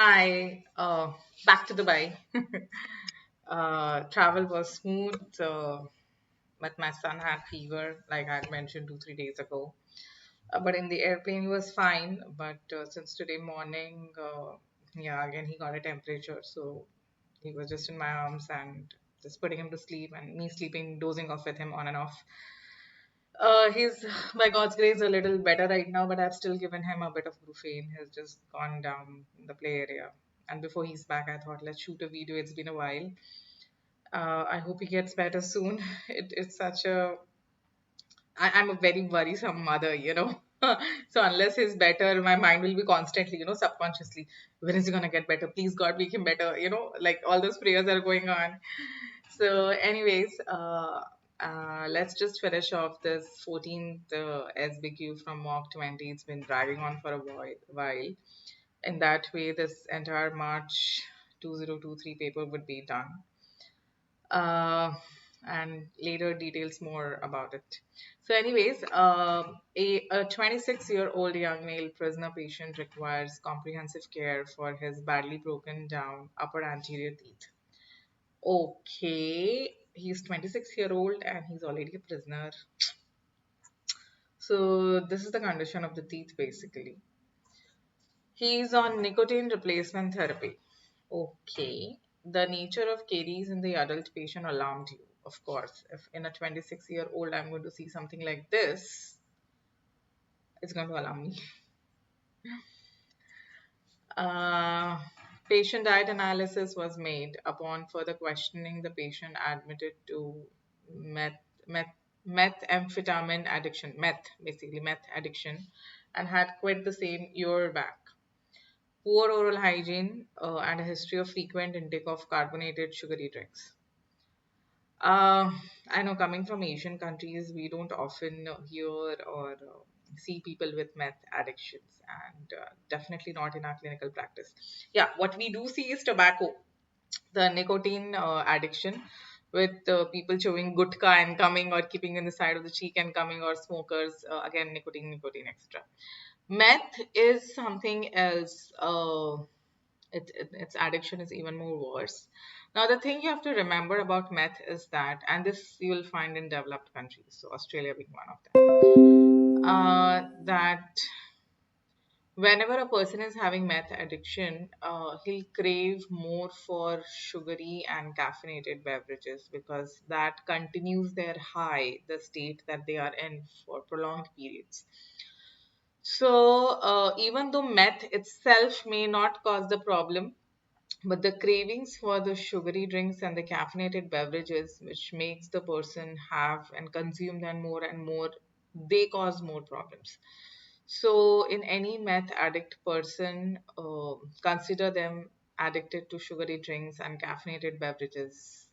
Hi, back to Dubai. Travel was smooth, but my son had fever, like I had mentioned 2, 3 days ago. But in the airplane, he was fine. But since today morning, yeah, again he got a temperature, so he was just in my arms and just putting him to sleep, and me sleeping, dozing off with him on and off. He's by God's grace a little better right now, but I've still given him a bit of brufen. He's just gone down in the play area. And before he's back, I thought let's shoot a video. It's been a while. I hope he gets better soon. It's such a I'm a very worrisome mother. So unless he's better, my mind will be constantly, subconsciously, when is he gonna get better? Please God, make him better. Like all those prayers are going on. So, anyways, let's just finish off this 14th SBQ from Mock 20. It's been dragging on for a while. In that way, this entire March 2023 paper would be done. Uh, and later details more about it. So, anyways, a 26-year-old young male prisoner patient requires comprehensive care for his badly broken down upper anterior teeth. Okay, he's 26-year-old and he's already a prisoner. So this is the condition of the teeth basically. He's on nicotine replacement therapy. Okay. The nature of caries in the adult patient alarmed you. Of course, if in a 26-year-old I'm going to see something like this, it's going to alarm me. Uh, Patient diet analysis was made. Upon further questioning, the patient admitted to meth, meth, methamphetamine addiction, basically meth addiction, and had quit the same year back. Poor oral hygiene and a history of frequent intake of carbonated sugary drinks. Uh, I know coming from Asian countries, we don't often hear or see people with meth addictions, and definitely not in our clinical practice. Yeah, what we do see is tobacco, the nicotine addiction, with people chewing gutka and coming or keeping in the side of the cheek and coming, or smokers, again, nicotine, etc. Meth is something else. Its addiction is even more worse. Now, the thing you have to remember about meth is that, and this you will find in developed countries, so Australia being one of them, that whenever a person is having meth addiction, he'll crave more for sugary and caffeinated beverages because that continues their high, the state that they are in for prolonged periods. So, even though meth itself may not cause the problem, but the cravings for the sugary drinks and the caffeinated beverages, which makes the person have and consume them more and more, they cause more problems. So, in any meth addict person, consider them addicted to sugary drinks and caffeinated beverages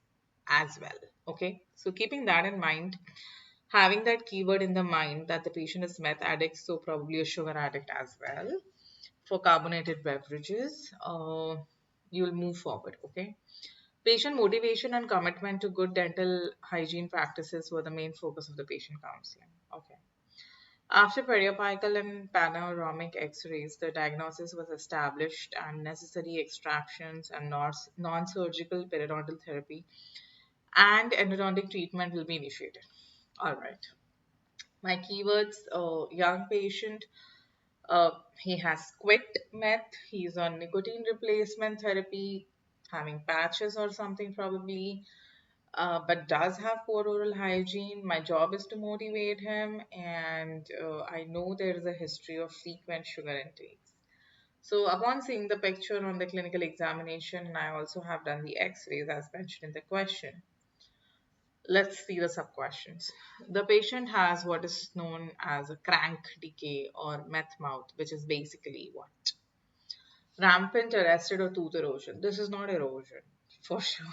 as well. Okay, so keeping that in mind, having that keyword in the mind that the patient is meth addict, so probably a sugar addict as well, for carbonated beverages, you'll move forward. Okay. Patient motivation and commitment to good dental hygiene practices were the main focus of the patient counseling. Okay. After periapical and panoramic x-rays, the diagnosis was established and necessary extractions and non-surgical periodontal therapy and endodontic treatment will be initiated. All right. My keywords, young patient, he has quit meth. He's on nicotine replacement therapy, having patches or something probably, but does have poor oral hygiene. My job is to motivate him, and I know there is a history of frequent sugar intakes. So, upon seeing the picture on the clinical examination, and I also have done the x rays as mentioned in the question. Let's see the sub questions. The patient has what is known as a crank decay or meth mouth, which is basically what? Rampant arrested or tooth erosion. This is not erosion, for sure.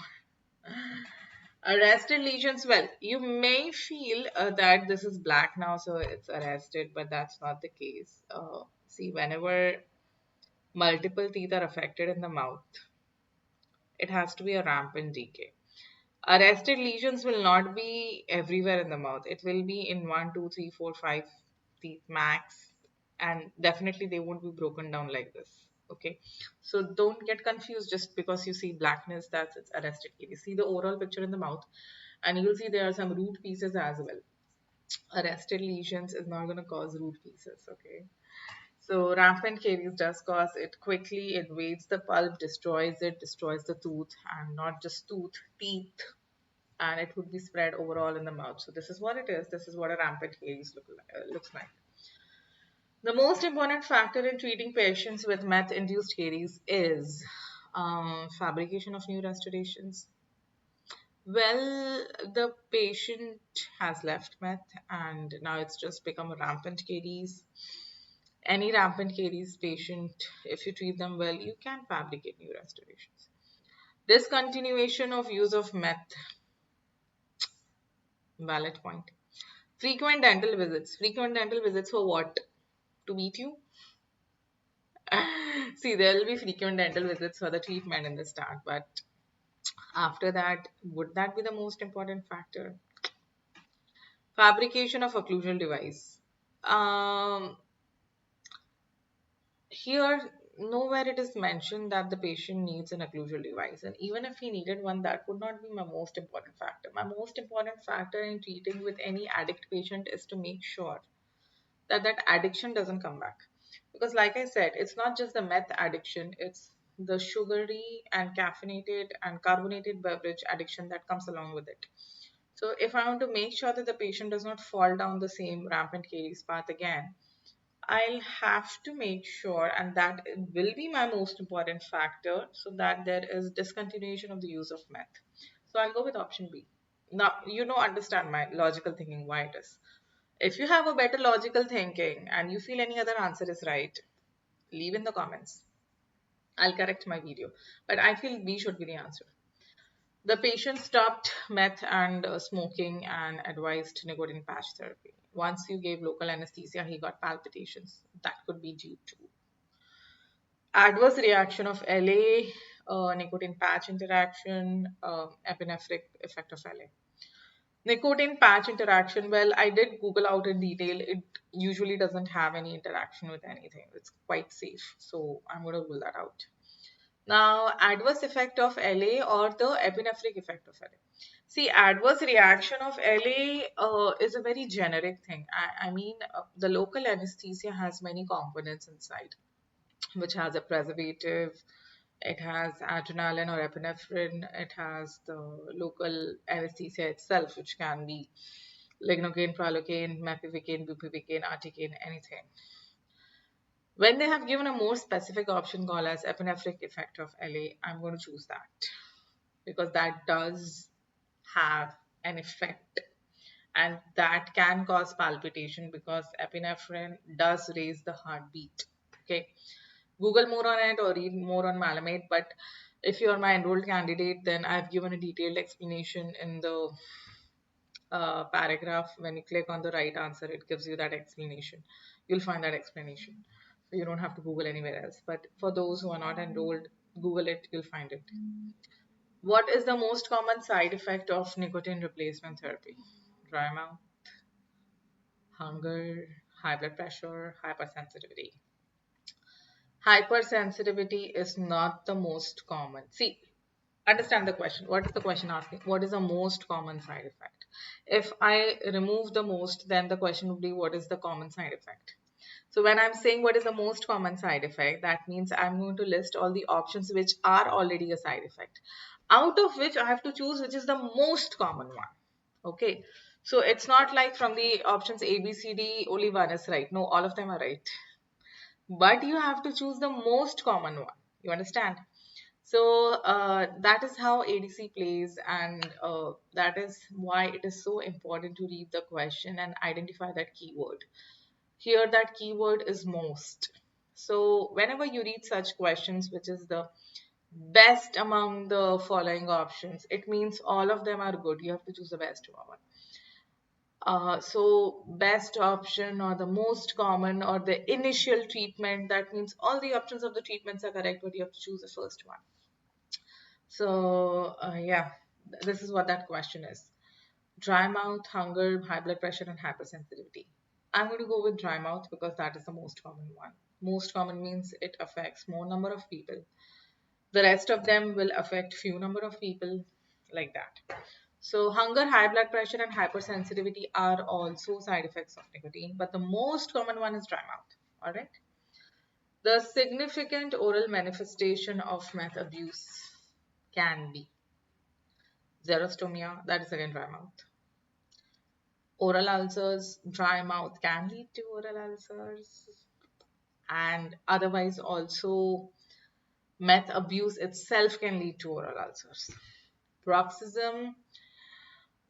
Arrested lesions, well, you may feel that this is black now, so it's arrested, but that's not the case. See, whenever multiple teeth are affected in the mouth, it has to be a rampant decay. Arrested lesions will not be everywhere in the mouth. It will be in 1, 2, 3, 4, 5 teeth max, and definitely they won't be broken down like this. Okay, so don't get confused just because you see blackness that's it's arrested caries. See the overall picture in the mouth, and you'll see there are some root pieces as well. Arrested lesions is not going to cause root pieces. Okay, so rampant caries does cause it quickly, invades the pulp, destroys it, destroys the tooth, and not just tooth, teeth, and it would be spread overall in the mouth. So this is what it is. This is what a rampant caries looks like. The most important factor in treating patients with meth-induced caries is fabrication of new restorations. Well, the patient has left meth and now it's just become a rampant caries. Any rampant caries patient, if you treat them well, you can fabricate new restorations. Discontinuation of use of meth, valid point. Frequent dental visits. Frequent dental visits for what? To meet you? See, there will be frequent dental visits for the treatment in the start, but after that, would that be the most important factor? Fabrication of occlusal device. Um, Here, nowhere it is mentioned that the patient needs an occlusal device, and even if he needed one, that would not be my most important factor. My most important factor in treating with any addict patient is to make sure that that addiction doesn't come back. Because, like I said, it's not just the meth addiction, it's the sugary and caffeinated and carbonated beverage addiction that comes along with it. So, if I want to make sure that the patient does not fall down the same rampant caries path again, I'll have to make sure, and that will be my most important factor, so that there is discontinuation of the use of meth. So I'll go with option B. Now, understand my logical thinking, why it is. If you have a better logical thinking and you feel any other answer is right, leave in the comments. I'll correct my video. But I feel B should be the answer. The patient stopped meth and smoking and advised nicotine patch therapy. Once you gave local anesthesia, he got palpitations. That could be due to adverse reaction of LA, nicotine patch interaction, epinephrine effect of LA. Nicotine patch interaction, well, I did Google out in detail. It usually doesn't have any interaction with anything. It's quite safe. So I'm going to rule that out. Now, adverse effect of LA or the epinephrine effect of LA. See, adverse reaction of LA is a very generic thing. I mean, the local anesthesia has many components inside, which has a preservative, it has adrenaline or epinephrine, it has the local anesthesia itself, which can be lignocaine, pralocaine, mepivacaine, bupivacaine, articaine, anything. When they have given a more specific option called as epinephrine effect of LA, I'm going to choose that because that does have an effect and that can cause palpitation because epinephrine does raise the heartbeat. Okay, Google more on it or read more on Malamate. But if you're my enrolled candidate, then I've given a detailed explanation in the paragraph. When you click on the right answer, it gives you that explanation. You'll find that explanation. So you don't have to Google anywhere else. But for those who are not enrolled, Google it, you'll find it. What is the most common side effect of nicotine replacement therapy? Dry mouth, hunger, high blood pressure, hypersensitivity. Hypersensitivity is not the most common. See, understand the question. What is the question asking? What is the most common side effect? If I remove the most, then the question would be what is the common side effect? So when I'm saying what is the most common side effect, that means I'm going to list all the options which are already a side effect. Out of which I have to choose which is the most common one. Okay. So it's not like from the options A, B, C, D, only one is right. No, all of them are right, but you have to choose the most common one. You understand? So that is how ADC plays, and that is why it is so important to read the question and identify that keyword. Here, that keyword is most. So whenever you read such questions, which is the best among the following options, it means all of them are good. You have to choose the best one. So best option or the most common or the initial treatment, that means all the options of the treatments are correct, but you have to choose the first one. So yeah, this is what that question is. Dry mouth, hunger, high blood pressure, and hypersensitivity. I'm going to go with dry mouth because that is the most common one. Most common means it affects more number of people. The rest of them will affect few number of people, like that. So hunger, high blood pressure, and hypersensitivity are also side effects of nicotine, but the most common one is dry mouth. All right. The significant oral manifestation of meth abuse can be xerostomia, that is again dry mouth. Oral ulcers, dry mouth can lead to oral ulcers, and otherwise also meth abuse itself can lead to oral ulcers. Bruxism,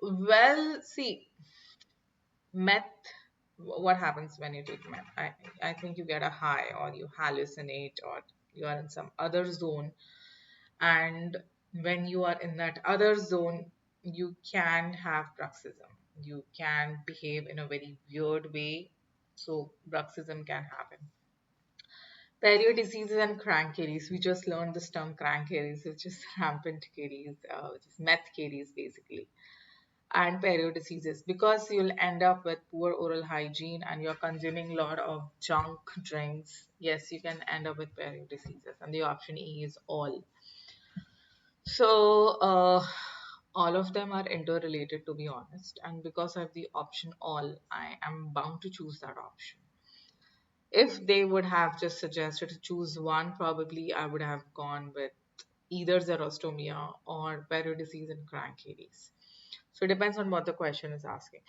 well, see, meth, what happens when you take meth? I think you get a high or you hallucinate or you are in some other zone. And when you are in that other zone, you can have bruxism. You can behave in a very weird way. So bruxism can happen. Perio diseases and crank caries. We just learned this term crank caries, which is rampant caries, which is meth caries basically. And perio diseases, because you'll end up with poor oral hygiene and you're consuming a lot of junk drinks. Yes, you can end up with perio diseases, and the option E is all. So, all of them are interrelated, to be honest. And because I have the option all, I am bound to choose that option. If they would have just suggested to choose one, probably I would have gone with either xerostomia or periodisease and crank caries. So it depends on what the question is asking.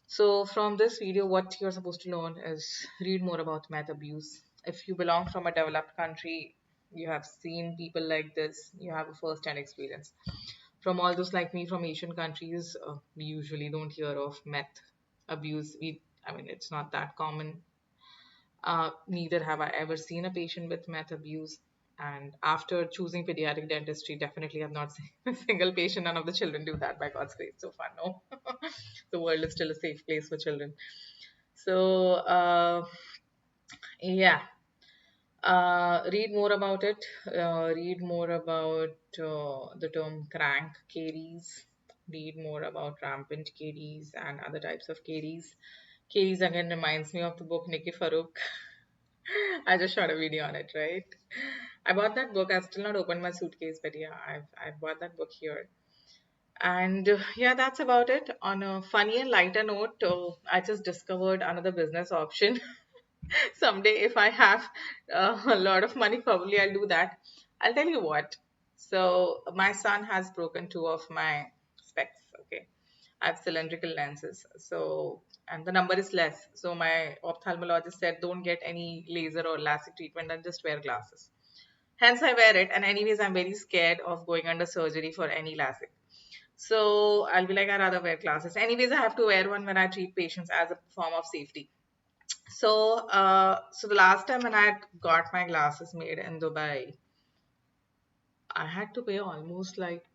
So from this video, what you're supposed to learn is read more about meth abuse. If you belong from a developed country, you have seen people like this, you have a first-hand experience. From all those like me from Asian countries, we usually don't hear of meth abuse. I mean, it's not that common. Neither have I ever seen a patient with meth abuse. And after choosing pediatric dentistry, definitely have not seen a single patient. None of the children do that, by God's grace, so far. No, the world is still a safe place for children. So, yeah, read more about it. Read more about the term crank caries. Read more about rampant caries and other types of caries. Caries again reminds me of the book Nikki Farouk. I just shot a video on it, right? I bought that book. I've still not opened my suitcase, but yeah, I've bought that book here. And yeah, that's about it. On a funny and lighter note, I just discovered another business option. Someday, if I have a lot of money, probably I'll do that. I'll tell you what. So my son has broken two of my specs. Okay, I have cylindrical lenses. So and the number is less. So my ophthalmologist said, don't get any laser or LASIK treatment and just wear glasses. Hence, I wear it. And anyways, I'm very scared of going under surgery for any LASIK. So I'll be like, I'd rather wear glasses. Anyways, I have to wear one when I treat patients as a form of safety. So the last time when I had got my glasses made in Dubai, I had to pay almost like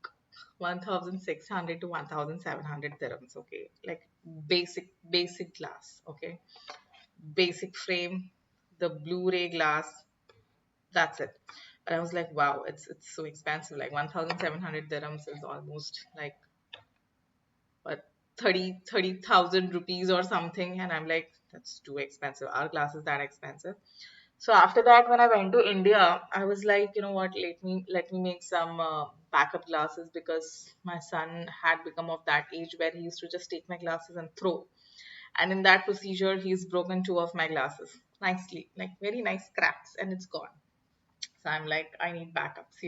1,600 to 1,700 dirhams. Okay, like basic glass. Okay, basic frame, the Blu-ray glass. That's it. And I was like, wow, it's so expensive. Like 1,700 dirhams is almost like what 30,000 rupees or something. And I'm like, that's too expensive. Our glass is that expensive. So after that, when I went to India, I was like, you know what, let me make some backup glasses, because my son had become of that age where he used to just take my glasses and throw. And in that procedure, he's broken two of my glasses nicely, like very nice cracks, and it's gone. So I'm like, I need backups.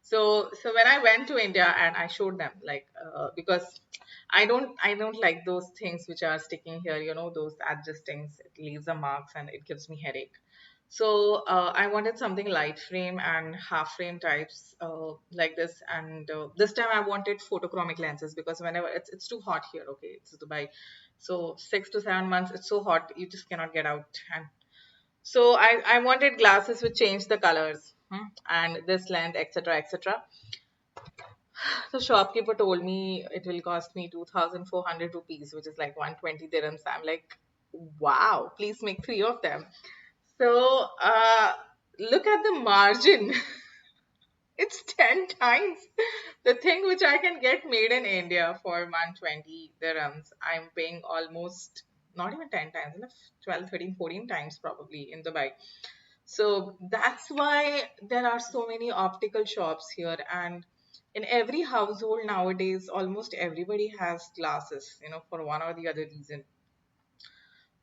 So when I went to India and I showed them, like, because I don't like those things which are sticking here, those adjustings. It leaves a marks and it gives me headache. So I wanted something light frame and half frame types like this. And this time I wanted photochromic lenses, because whenever it's too hot here, okay, it's Dubai. So 6 to 7 months, it's so hot, you just cannot get out. And so I wanted glasses which change the colors, and this length, etc., etc. The shopkeeper told me it will cost me 2,400 rupees, which is like 120 dirhams. I'm like, wow, please make three of them. So look at the margin. It's 10 times the thing which I can get made in India for 120 dirhams. I'm paying almost not even 10 times, 12, 13, 14 times probably in Dubai. So that's why there are so many optical shops here. And in every household nowadays, almost everybody has glasses, for one or the other reason.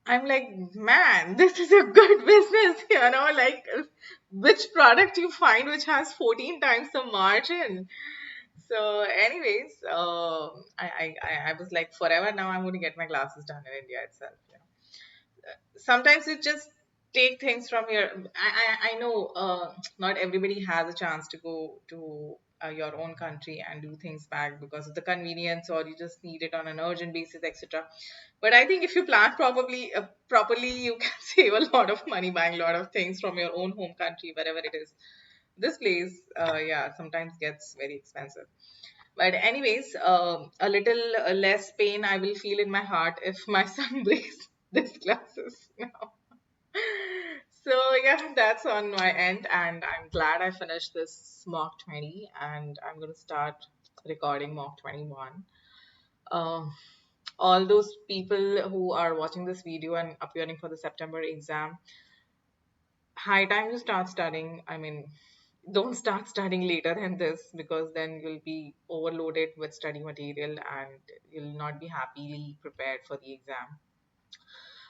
I'm like, man, this is a good business, like which product you find which has 14 times the margin. So, anyways, I was like, forever now I'm going to get my glasses done in India itself. Sometimes you just take things from your. I know not everybody has a chance to go to your own country and do things back because of the convenience, or you just need it on an urgent basis, etc. But I think if you plan properly, you can save a lot of money buying a lot of things from your own home country, wherever it is. This place, yeah, sometimes gets very expensive. But anyways, a little less pain I will feel in my heart if my son breaks these glasses now. So yeah, that's on my end, and I'm glad I finished this mock 20, and I'm gonna start recording mock 21. Um, all those people who are watching this video and appearing for the September exam, high time you start studying. I mean, don't start studying later than this, because then you'll be overloaded with study material and you'll not be happily prepared for the exam.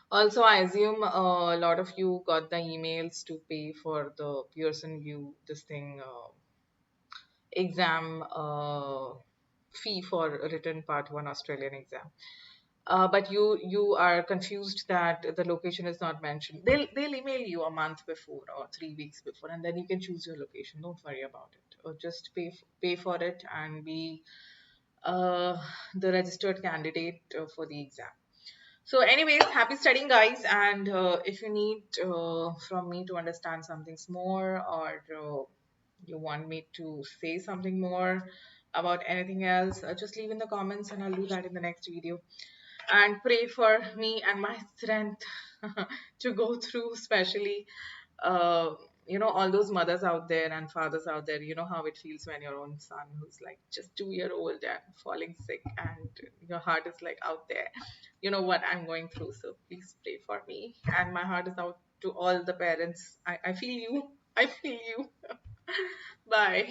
Also, I assume a lot of you got the emails to pay for the Pearson View, this thing, exam fee for written part one Australian exam. But you are confused that the location is not mentioned. They'll email you a month before or 3 weeks before, and then you can choose your location. Don't worry about it. Or just pay for it and be uh, the registered candidate for the exam. So, anyways, happy studying, guys. And if you need from me to understand something more, or you want me to say something more about anything else, just leave in the comments and I'll do that in the next video. And pray for me and my strength to go through, especially uh, all those mothers out there and fathers out there. You know how it feels when your own son, who's like just 2 year old and falling sick, and your heart is like out there. You know what I'm going through, so please pray for me. And my heart is out to all the parents. I feel you. I feel you. Bye.